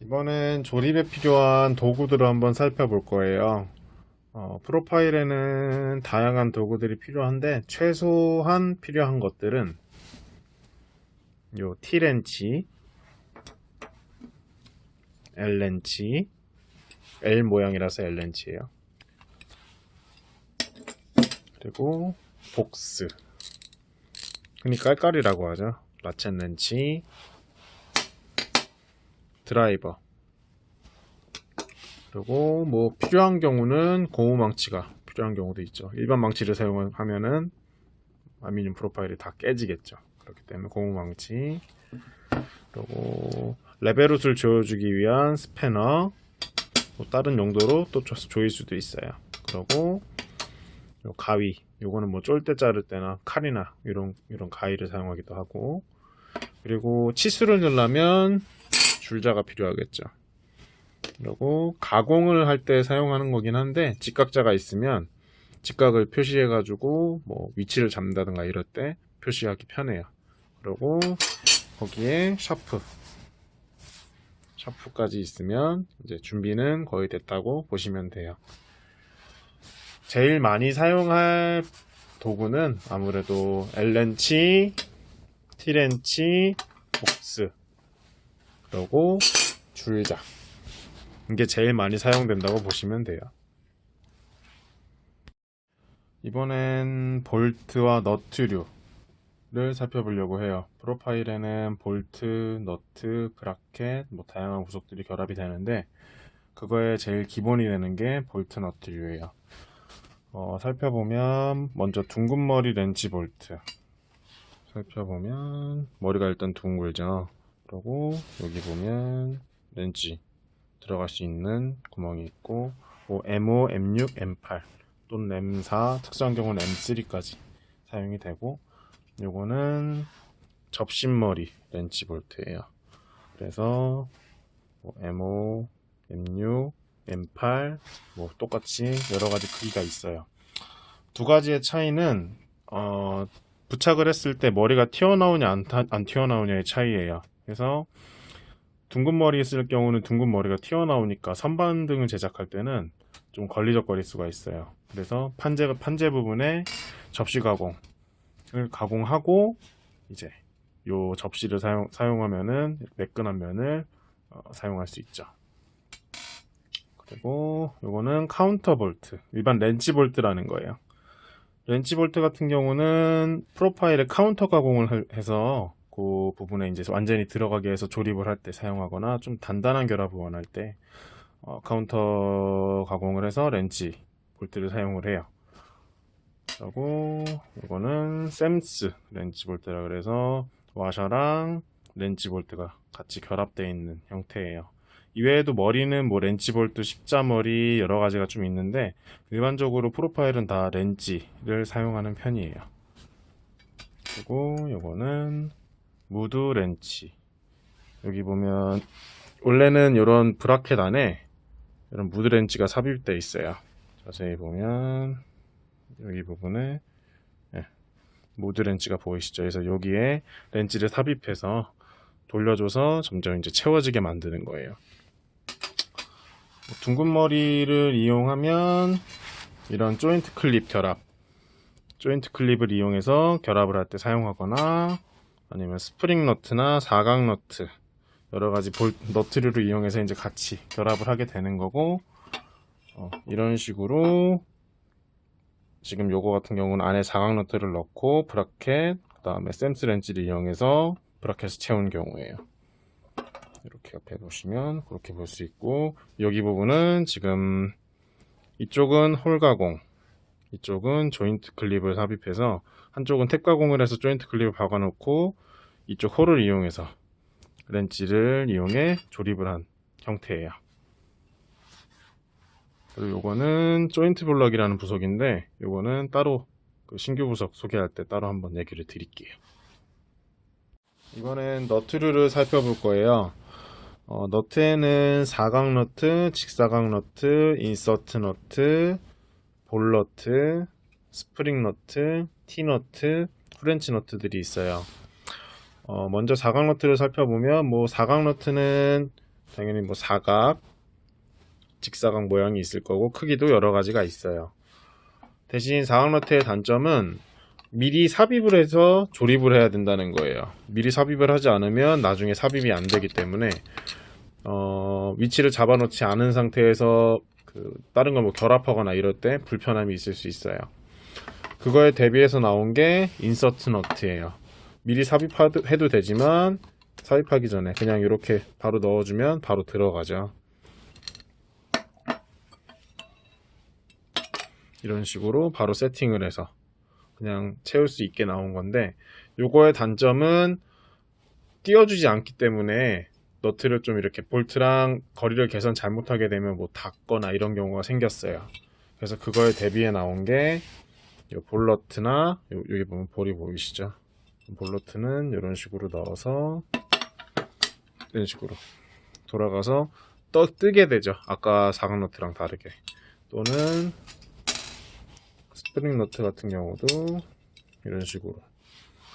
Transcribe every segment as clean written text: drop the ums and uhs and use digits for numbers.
이번엔 조립에 필요한 도구들을 한번 살펴볼 거예요. 프로파일에는 다양한 도구들이 필요한데 최소한 필요한 것들은 요 T렌치, L렌치, L 모양이라서 L렌치예요. 그리고 복스, 흔히 깔깔이라고 하죠. 라쳇 렌치, 드라이버, 그리고 뭐 필요한 경우는 고무 망치가 필요한 경우도 있죠. 일반 망치를 사용하면은 알루미늄 프로파일이 다 깨지겠죠. 그렇기 때문에 고무 망치, 그리고 레벨옷을 조여주기 위한 스패너, 뭐 다른 용도로 또 조일 수도 있어요. 그리고 요 가위, 요거는 뭐 쫄 때 자를 때나 칼이나 이런 가위를 사용하기도 하고, 그리고 치수를 넣으려면 줄자가 필요하겠죠. 그리고 가공을 할 때 사용하는 거긴 한데 직각자가 있으면 직각을 표시해 가지고 뭐 위치를 잡는다든가 이럴 때 표시하기 편해요. 그리고 거기에 샤프까지 있으면 이제 준비는 거의 됐다고 보시면 돼요. 제일 많이 사용할 도구는 아무래도 L렌치, T렌치, 복스, 그리고 줄자, 이게 제일 많이 사용된다고 보시면 돼요. 이번엔 볼트와 너트류를 살펴보려고 해요. 프로파일에는 볼트, 너트, 브라켓, 뭐 다양한 구석들이 결합이 되는데 그거에 제일 기본이 되는 게 볼트 너트류예요. 살펴보면 먼저 둥근머리 렌치 볼트 살펴보면 머리가 일단 둥글죠. 그리고 여기 보면 렌치 들어갈 수 있는 구멍이 있고, 뭐 M5, M6, M8 또는 M4, 특수한 경우는 M3까지 사용이 되고, 요거는 접심머리 렌치 볼트예요. 그래서 뭐 M5, M6, M8 뭐 똑같이 여러가지 크기가 있어요. 두 가지의 차이는 부착을 했을 때 머리가 튀어나오냐 안 튀어나오냐의 차이예요. 그래서 둥근 머리 쓸 경우는 둥근 머리가 튀어나오니까 선반등을 제작할 때는 좀 걸리적거릴 수가 있어요. 그래서 판재 부분에 접시 가공을 가공하고 이제 요 접시를 사용하면은 매끈한 면을 사용할 수 있죠. 그리고 요거는 카운터 볼트, 일반 렌치 볼트라는 거예요. 렌치 볼트 같은 경우는 프로파일에 카운터 가공을 해서 그 부분에 이제 완전히 들어가게 해서 조립을 할 때 사용하거나 좀 단단한 결합을 원할 때 카운터 가공을 해서 렌치 볼트를 사용을 해요. 그리고 이거는 샘스 렌치 볼트라 그래서 와셔랑 렌치 볼트가 같이 결합되어 있는 형태예요. 이외에도 머리는 뭐 렌치 볼트, 십자머리 여러 가지가 좀 있는데 일반적으로 프로파일은 다 렌치를 사용하는 편이에요. 그리고 이거는 무드 렌치. 여기 보면 원래는 이런 브라켓 안에 이런 무드 렌치가 삽입되어 있어요. 자세히 보면 여기 부분에 무드 렌치가 보이시죠? 그래서 여기에 렌치를 삽입해서 돌려줘서 점점 이제 채워지게 만드는 거예요. 둥근 머리를 이용하면 이런 조인트 클립 결합, 조인트 클립을 이용해서 결합을 할 때 사용하거나 아니면 스프링 너트나 사각 너트 여러가지 너트류를 이용해서 이제 같이 결합을 하게 되는 거고, 이런 식으로 지금 요거 같은 경우는 안에 사각 너트를 넣고 브라켓, 그 다음에 샘스 렌치를 이용해서 브라켓을 채운 경우에요. 이렇게 옆에 보시면 그렇게 볼 수 있고, 여기 부분은 지금 이쪽은 홀 가공, 이쪽은 조인트 클립을 삽입해서 한쪽은 탭 가공을 해서 조인트 클립을 박아놓고 이쪽 홀을 이용해서 렌치를 이용해 조립을 한 형태예요. 그리고 요거는 조인트 블럭이라는 부속인데 요거는 따로 그 신규 부속 소개할 때 따로 한번 얘기를 드릴게요. 이번엔 너트류를 살펴볼 거예요. 너트에는 사각 너트, 직사각 너트, 인서트 너트, 볼 너트, 스프링 너트, T 너트, 프렌치 너트들이 있어요. 먼저 사각 너트를 살펴보면 뭐 사각 너트는 당연히 뭐 사각, 직사각 모양이 있을 거고 크기도 여러 가지가 있어요. 대신 사각너트의 단점은 미리 삽입을 해서 조립을 해야 된다는 거예요. 미리 삽입을 하지 않으면 나중에 삽입이 안 되기 때문에 위치를 잡아놓지 않은 상태에서 다른 걸 뭐 결합하거나 이럴 때 불편함이 있을 수 있어요. 그거에 대비해서 나온 게 인서트 너트예요. 미리 삽입해도 되지만 삽입하기 전에 그냥 이렇게 바로 넣어주면 바로 들어가죠. 이런 식으로 바로 세팅을 해서 그냥 채울 수 있게 나온 건데, 요거의 단점은 띄워주지 않기 때문에 너트를 좀 이렇게 볼트랑 거리를 개선 잘못하게 되면 뭐 닿거나 이런 경우가 생겼어요. 그래서 그거에 대비해 나온 게 요 볼너트나 여기 보면 볼이 보이시죠? 볼너트는 이런 식으로 넣어서 이런 식으로 돌아가서 뜨게 되죠. 아까 사각너트랑 다르게. 또는 스프링 너트 같은 경우도 이런 식으로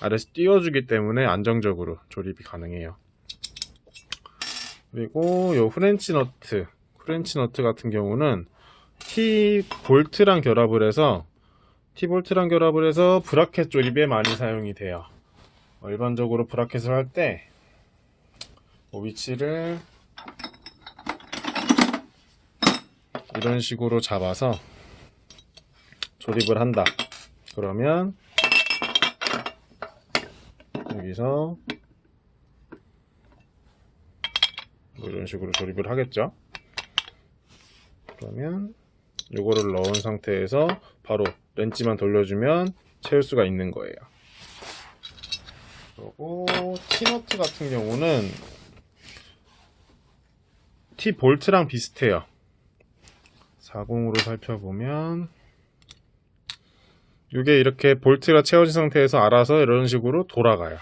아래에서 띄워주기 때문에 안정적으로 조립이 가능해요. 그리고 요 프렌치 너트 같은 경우는 T-볼트랑 결합을 해서 브라켓 조립에 많이 사용이 돼요. 일반적으로 브라켓을 할 때 위치를 이런 식으로 잡아서 조립을 한다. 그러면 여기서 이런 식으로 조립을 하겠죠. 그러면 요거를 넣은 상태에서 바로 렌치만 돌려주면 채울 수가 있는 거예요. 그리고 T너트 같은 경우는 T볼트랑 비슷해요. 40으로 살펴보면 이게 이렇게 볼트가 채워진 상태에서 알아서 이런 식으로 돌아가요.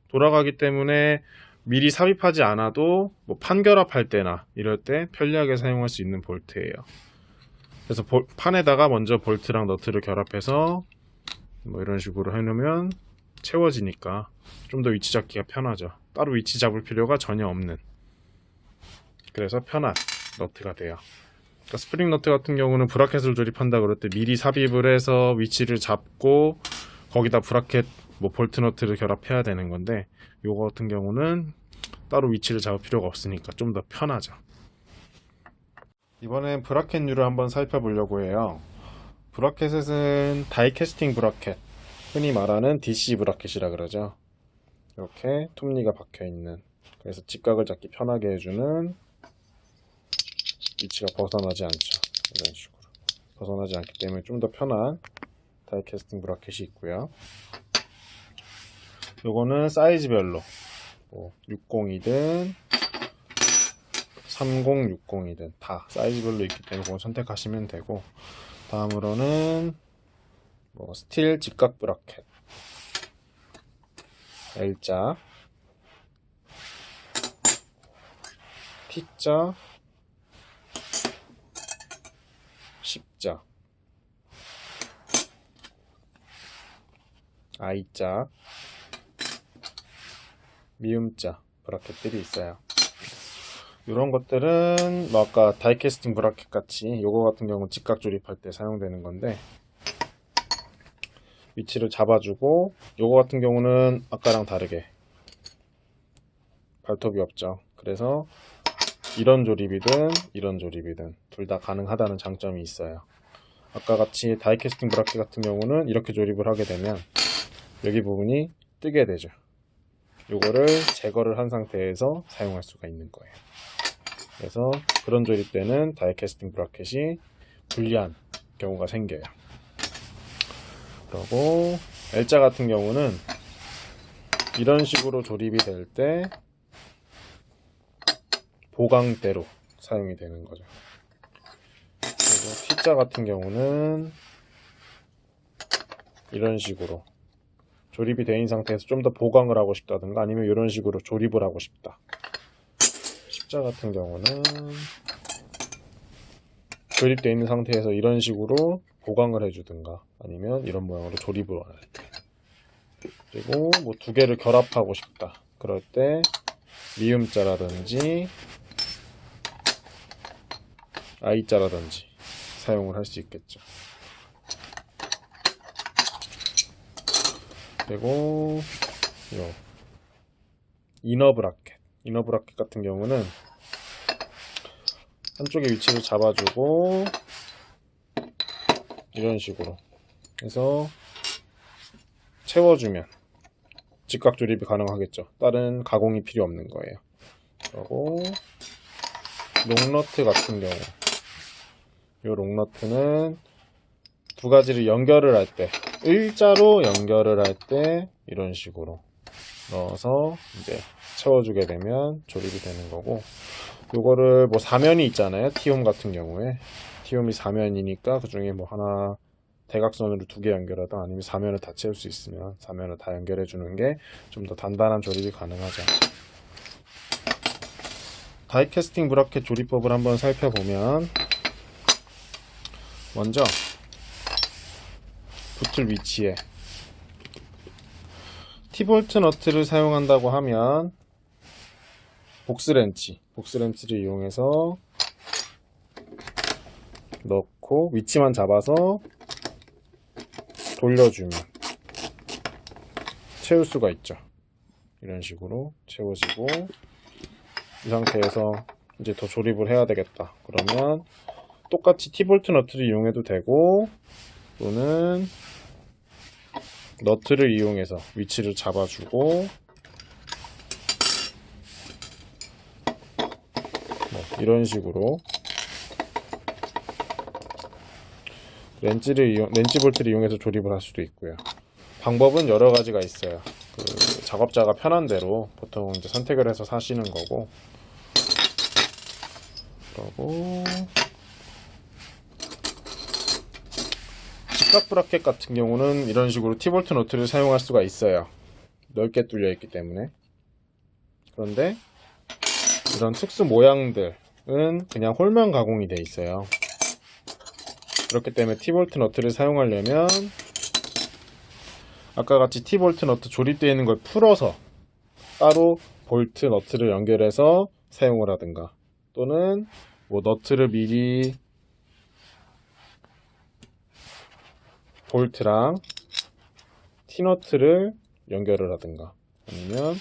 돌아가기 때문에 미리 삽입하지 않아도 뭐 판결합할 때나 이럴 때 편리하게 사용할 수 있는 볼트예요. 그래서 판에다가 먼저 볼트랑 너트를 결합해서 뭐 이런 식으로 해놓으면 채워지니까 좀 더 위치 잡기가 편하죠. 따로 위치 잡을 필요가 전혀 없는, 그래서 편한 너트가 돼요. 그러니까 스프링 너트 같은 경우는 브라켓을 조립한다 그럴 때 미리 삽입을 해서 위치를 잡고 거기다 브라켓 뭐 볼트 너트를 결합해야 되는 건데, 요거 같은 경우는 따로 위치를 잡을 필요가 없으니까 좀 더 편하죠. 이번엔 브라켓류를 한번 살펴보려고 해요. 브라켓은 다이캐스팅 브라켓, 흔히 말하는 DC 브라켓이라 그러죠. 이렇게 톱니가 박혀있는, 그래서 직각을 잡기 편하게 해주는, 위치가 벗어나지 않죠. 이런 식으로 벗어나지 않기 때문에 좀 더 편한 다이캐스팅 브라켓이 있고요. 요거는 사이즈별로 뭐 60이든 3060이든 다 사이즈별로 있기 때문에 그건 선택하시면 되고, 다음으로는 뭐 스틸 직각 브라켓, L자, T자, 10자, I자, 미음자 브라켓들이 있어요. 이런 것들은 뭐 아까 다이캐스팅 브라켓 같이 요거 같은 경우는 직각 조립할 때 사용되는 건데, 위치를 잡아주고, 요거 같은 경우는 아까랑 다르게 발톱이 없죠. 그래서 이런 조립이든 이런 조립이든 둘 다 가능하다는 장점이 있어요. 아까 같이 다이캐스팅 브라켓 같은 경우는 이렇게 조립을 하게 되면 여기 부분이 뜨게 되죠. 요거를 제거를 한 상태에서 사용할 수가 있는 거예요. 그래서 그런 조립 때는 다이캐스팅 브라켓이 불리한 경우가 생겨요. 그리고 L자 같은 경우는 이런 식으로 조립이 될 때 보강대로 사용이 되는 거죠. 그리고 T자 같은 경우는 이런 식으로 조립이 된 상태에서 좀 더 보강을 하고 싶다든가 아니면 이런 식으로 조립을 하고 싶다. 10자 같은 경우는 조립되어 있는 상태에서 이런 식으로 보강을 해주든가 아니면 이런 모양으로 조립을 원할 때, 그리고 뭐 두 개를 결합하고 싶다 그럴 때 미음자라든지 I자라든지 사용을 할 수 있겠죠. 그리고 요 이너 브라켓 같은 경우는 한쪽의 위치를 잡아주고 이런 식으로 해서 채워주면 직각 조립이 가능하겠죠. 다른 가공이 필요 없는 거예요. 그리고 롱너트 같은 경우, 이 롱너트는 두 가지를 연결을 할 때, 일자로 연결을 할 때 이런 식으로 넣어서 이제 채워주게 되면 조립이 되는 거고, 요거를 뭐 사면이 있잖아요. 티움 같은 경우에 티움이 사면이니까 그 중에 뭐 하나 대각선으로 두 개 연결하다 아니면 사면을 다 채울 수 있으면 사면을 다 연결해 주는 게 좀 더 단단한 조립이 가능하죠. 다이캐스팅 브라켓 조립법을 한번 살펴보면, 먼저 붙을 위치에 T볼트 너트를 사용한다고 하면 복스렌치를 이용해서 넣고 위치만 잡아서 돌려주면 채울 수가 있죠. 이런 식으로 채워지고, 이 상태에서 이제 더 조립을 해야 되겠다 그러면 똑같이 T볼트 너트를 이용해도 되고, 또는 너트를 이용해서 위치를 잡아주고 이런 식으로 렌치 볼트를 이용해서 조립을 할 수도 있고요. 방법은 여러 가지가 있어요. 그 작업자가 편한 대로 보통 이제 선택을 해서 사시는 거고, 그리고 직각 브라켓 같은 경우는 이런 식으로 T볼트 너트를 사용할 수가 있어요. 넓게 뚫려 있기 때문에. 그런데 이런 특수 모양들은 그냥 홀면 가공이 돼 있어요. 그렇기 때문에 T볼트 너트를 사용하려면 아까 같이 T볼트 너트 조립되어 있는 걸 풀어서 따로 볼트 너트를 연결해서 사용을 하든가, 또는 뭐 너트를 미리 볼트랑 T너트를 연결을 하든가, 아니면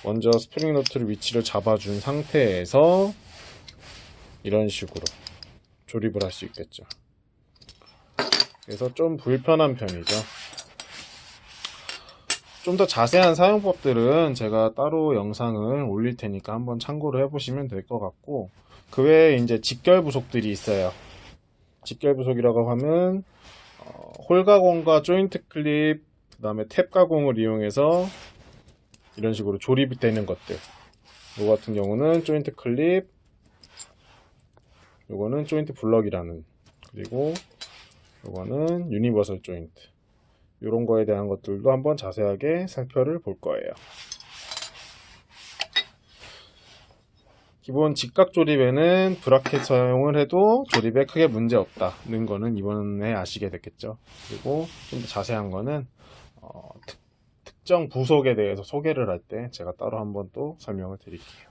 먼저 스프링 너트를 위치를 잡아준 상태에서 이런 식으로 조립을 할 수 있겠죠. 그래서 좀 불편한 편이죠. 좀 더 자세한 사용법들은 제가 따로 영상을 올릴 테니까 한번 참고를 해보시면 될 것 같고, 그 외에 이제 직결 부속들이 있어요. 직결 부속이라고 하면 홀 가공과 조인트 클립, 그 다음에 탭 가공을 이용해서 이런 식으로 조립이 되는 것들. 이거 같은 경우는 조인트 클립, 요거는 조인트 블럭이라는, 그리고 요거는 유니버설 조인트, 요런 거에 대한 것들도 한번 자세하게 살펴를 볼 거예요. 기본 직각 조립에는 브라켓 사용을 해도 조립에 크게 문제 없다는 거는 이번에 아시게 됐겠죠. 그리고 좀 더 자세한 거는 특정 부속에 대해서 소개를 할 때 제가 따로 한번 또 설명을 드릴게요.